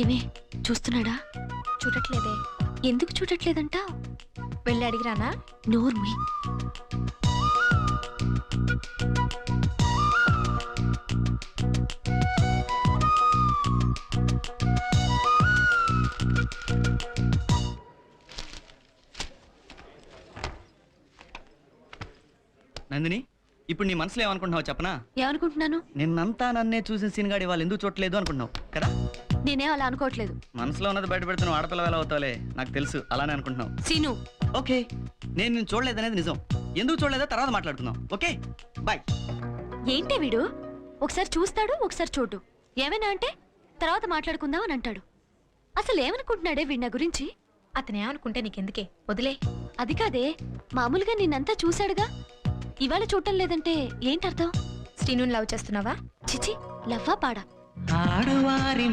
ఏమే చూస్తున్నాడా? చూడట్లేదే. ఎందుకు చూడట్లేదంట? వెళ్ళి అడిగిరానా? నోర్మి. నందిని, ఇప్పుడు నీ మనసులో ఏమనుకుంటున్నావు చెప్పనా? ఏమనుకుంటున్నాను? నిన్నంతా నన్నే చూసిన సీన్గాడి వాళ్ళు ఎందుకు చూడలేదు అనుకుంటున్నావు కదా? నేనే అలా అనుకోవట్లేదు. మనసులో ఉన్నది బయట పెడుతున్నావు, ఆడపిల్ల ఎలా అవుతావులే, నాకు తెలుసు అలానే అనుకుంటున్నావు. సీను, ఓకే, నేను నిన్ను చూడలేదనేది నిజం. ఎందుకు చూడలేదో తర్వాత మాట్లాడుకుందాం. Okay bye. ఏంటి వీడు? ఒకసారి చూస్తాడు, ఒకసారి చూడు. ఏమైనా అంటే తర్వాత మాట్లాడుకుందాం అని అంటాడు. అసలు ఏమనుకుంటున్నాడే వీడి నా గురించి? అతనేమనుకుంటే నీకెందుకే, వదిలే. అది కాదే, మామూలుగా నిన్నంతా చూశాడుగా, ఇవాళ చూడటం లేదంటే ఏంటర్థం? శ్రీను లవ్ చేస్తున్నావా? చిచి, లవ్వా పాడా? ఆడవారి